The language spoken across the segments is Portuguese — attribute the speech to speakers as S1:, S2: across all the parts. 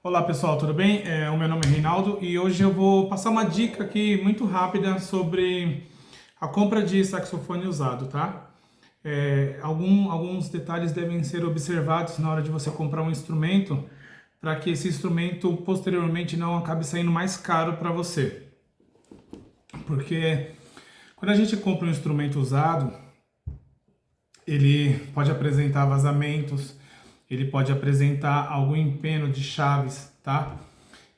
S1: Olá pessoal, tudo bem? O meu nome é Reinaldo e hoje eu vou passar uma dica aqui muito rápida sobre a compra de saxofone usado, tá? Alguns detalhes devem ser observados na hora de você comprar um instrumento para que esse instrumento posteriormente não acabe saindo mais caro para você. Porque quando a gente compra um instrumento usado, ele pode apresentar vazamentos, ele pode apresentar algum empeno de chaves, tá?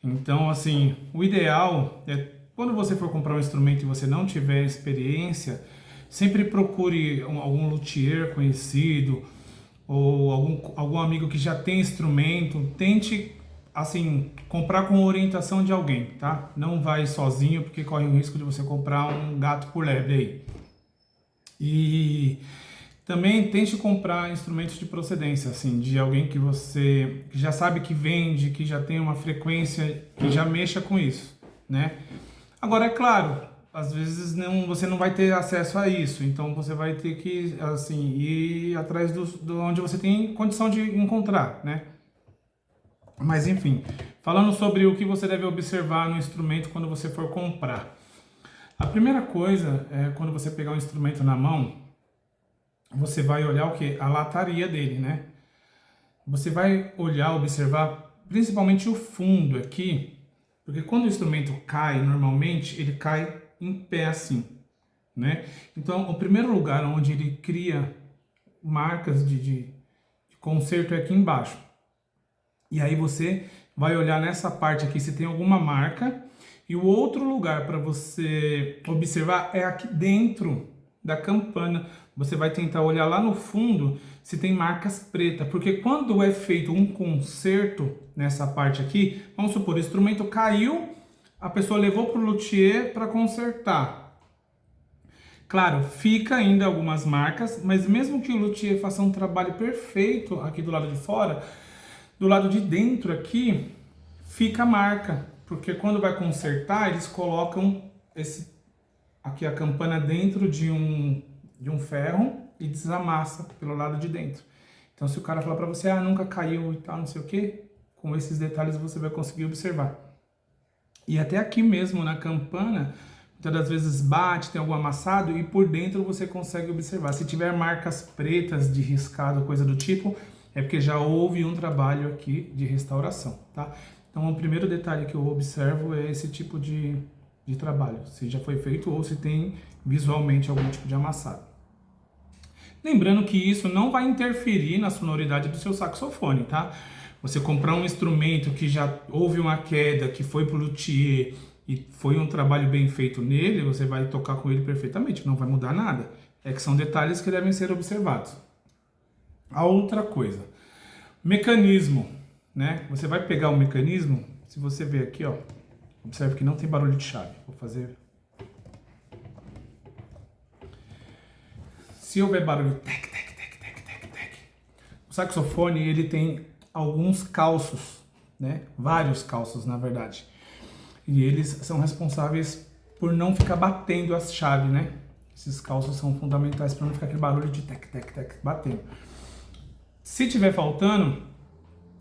S1: Então, assim, o ideal é quando você for comprar um instrumento e você não tiver experiência, sempre procure algum luthier conhecido ou algum amigo que já tem instrumento. Tente, assim, comprar com orientação de alguém, tá? Não vai sozinho porque corre o risco de você comprar um gato por lebre aí. E também tente comprar instrumentos de procedência, assim, de alguém que você que já sabe que vende, que já tem uma frequência, que já mexa com isso, né? Agora, é claro, às vezes você não vai ter acesso a isso, então você vai ter que, assim, ir atrás do onde você tem condição de encontrar, né? Mas, enfim, falando sobre o que você deve observar no instrumento quando você for comprar. A primeira coisa é quando você pegar um instrumento na mão, você vai olhar o que? A lataria dele, né? Você vai olhar, observar principalmente o fundo aqui, porque quando o instrumento cai, normalmente ele cai em pé assim, né? Então, o primeiro lugar onde ele cria marcas de conserto é aqui embaixo. E aí você vai olhar nessa parte aqui se tem alguma marca. E o outro lugar para você observar é aqui dentro da campana. Você vai tentar olhar lá no fundo se tem marcas pretas, porque quando é feito um conserto nessa parte aqui, vamos supor, o instrumento caiu, a pessoa levou para o luthier para consertar. Claro, fica ainda algumas marcas, mas mesmo que o luthier faça um trabalho perfeito aqui do lado de fora, do lado de dentro aqui fica a marca, porque quando vai consertar, eles colocam aqui a campana dentro de um ferro e desamassa pelo lado de dentro. Então, se o cara falar para você, nunca caiu e tal, não sei o que, com esses detalhes você vai conseguir observar. E até aqui mesmo na campana, muitas das vezes bate, tem algum amassado e por dentro você consegue observar. Se tiver marcas pretas de riscado, coisa do tipo, é porque já houve um trabalho aqui de restauração, tá? Então, o primeiro detalhe que eu observo é esse tipo de trabalho, se já foi feito ou se tem visualmente algum tipo de amassado. Lembrando que isso não vai interferir na sonoridade do seu saxofone, tá? Você comprar um instrumento que já houve uma queda, que foi pro luthier e foi um trabalho bem feito nele, você vai tocar com ele perfeitamente, não vai mudar nada. É que são detalhes que devem ser observados. A outra coisa, mecanismo, né? Você vai pegar o mecanismo, se você ver aqui, ó, observe que não tem barulho de chave. Vou fazer. Se houver barulho, tec, tec, tec, tec, tec, tec. O saxofone, ele tem alguns calços, né? Vários calços, na verdade. E eles são responsáveis por não ficar batendo as chaves, né? Esses calços são fundamentais para não ficar aquele barulho de tec, tec, tec, batendo. Se tiver faltando,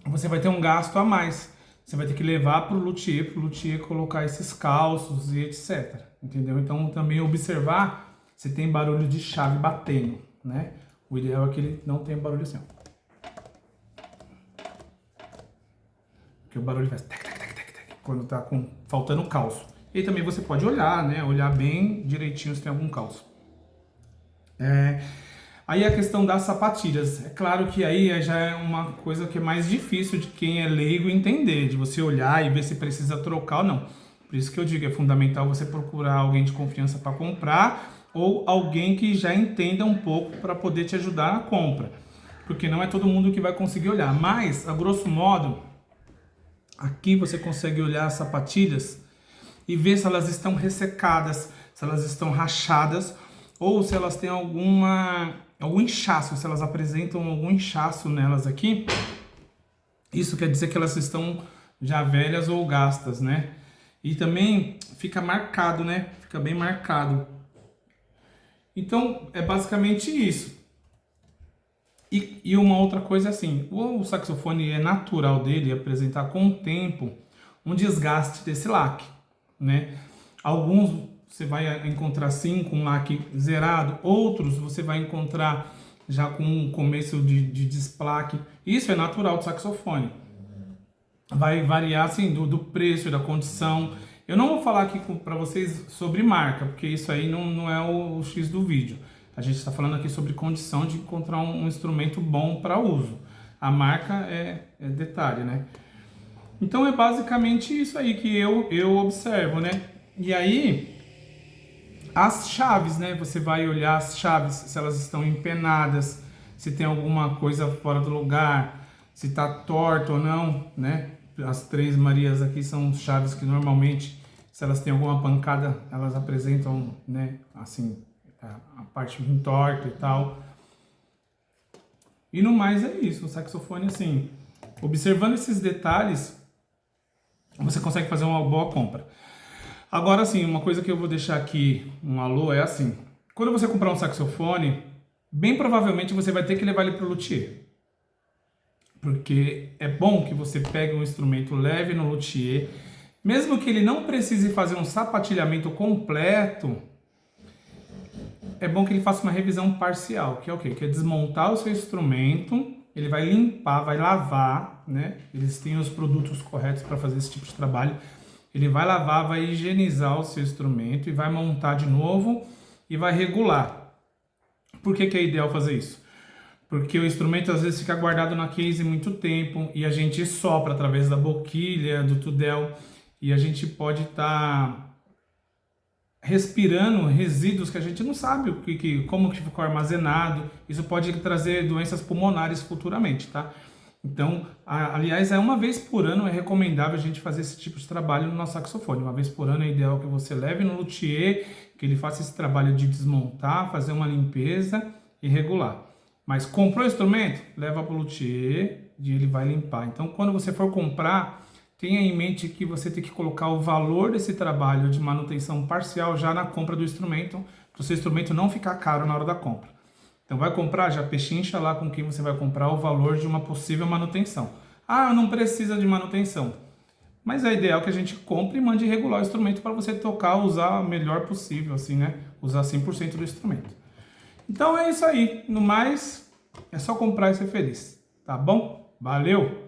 S1: você vai ter um gasto a mais. Você vai ter que levar para o luthier colocar esses calços e etc. Entendeu? Então, também observar se tem barulho de chave batendo, né? O ideal é que ele não tenha barulho assim, ó. Porque o barulho faz tec, tec, tec, tec, tec, quando tá faltando calço. E também você pode olhar, né? Olhar bem direitinho se tem algum calço. Aí a questão das sapatilhas. É claro que aí já é uma coisa que é mais difícil de quem é leigo entender, de você olhar e ver se precisa trocar ou não. Por isso que eu digo, é fundamental você procurar alguém de confiança para comprar ou alguém que já entenda um pouco para poder te ajudar na compra. Porque não é todo mundo que vai conseguir olhar. Mas, a grosso modo, aqui você consegue olhar as sapatilhas e ver se elas estão ressecadas, se elas estão rachadas ou se elas têm algum inchaço, se elas apresentam algum inchaço nelas aqui. Isso quer dizer que elas estão já velhas ou gastas, né? E também fica marcado, né? Fica bem marcado. Então, é basicamente isso. E uma outra coisa é assim, o saxofone é natural dele apresentar com o tempo um desgaste desse laque, né? Alguns você vai encontrar sim com laque zerado, outros você vai encontrar já com um começo de desplaque. Isso é natural do saxofone. Vai variar assim do preço, da condição. Eu não vou falar aqui para vocês sobre marca, porque isso aí não é o X do vídeo. A gente está falando aqui sobre condição de encontrar um instrumento bom para uso. A marca é detalhe, né? Então é basicamente isso aí que eu observo, né? E aí, as chaves, né? Você vai olhar as chaves, se elas estão empenadas, se tem alguma coisa fora do lugar, se está torta ou não, né? As Três Marias aqui são chaves que normalmente, se elas têm alguma pancada, elas apresentam, né? Assim, a parte bem torta e tal. E no mais é isso, o saxofone, assim, observando esses detalhes, você consegue fazer uma boa compra. Agora sim, uma coisa que eu vou deixar aqui, um alô, é assim. Quando você comprar um saxofone, bem provavelmente você vai ter que levar ele para o luthier. Porque é bom que você pegue um instrumento, leve no luthier, mesmo que ele não precise fazer um sapatilhamento completo, é bom que ele faça uma revisão parcial, que é o quê? Que é desmontar o seu instrumento, ele vai limpar, vai lavar, né? Eles têm os produtos corretos para fazer esse tipo de trabalho. Ele vai lavar, vai higienizar o seu instrumento e vai montar de novo e vai regular. Por que é ideal fazer isso? Porque o instrumento às vezes fica guardado na case muito tempo e a gente sopra através da boquilha, do tudel, e a gente pode estar respirando resíduos que a gente não sabe como que ficou armazenado. Isso pode trazer doenças pulmonares futuramente, tá? Então, aliás, uma vez por ano é recomendável a gente fazer esse tipo de trabalho no nosso saxofone. Uma vez por ano é ideal que você leve no luthier, que ele faça esse trabalho de desmontar, fazer uma limpeza e regular. Mas comprou o instrumento? Leva para o luthier e ele vai limpar. Então, quando você for comprar, tenha em mente que você tem que colocar o valor desse trabalho de manutenção parcial já na compra do instrumento, para o seu instrumento não ficar caro na hora da compra. Então vai comprar, já pechincha lá com quem você vai comprar o valor de uma possível manutenção. Ah, não precisa de manutenção. Mas é ideal que a gente compre e mande regular o instrumento para você tocar, usar o melhor possível, assim, né? Usar 100% do instrumento. Então é isso aí. No mais, é só comprar e ser feliz. Tá bom? Valeu!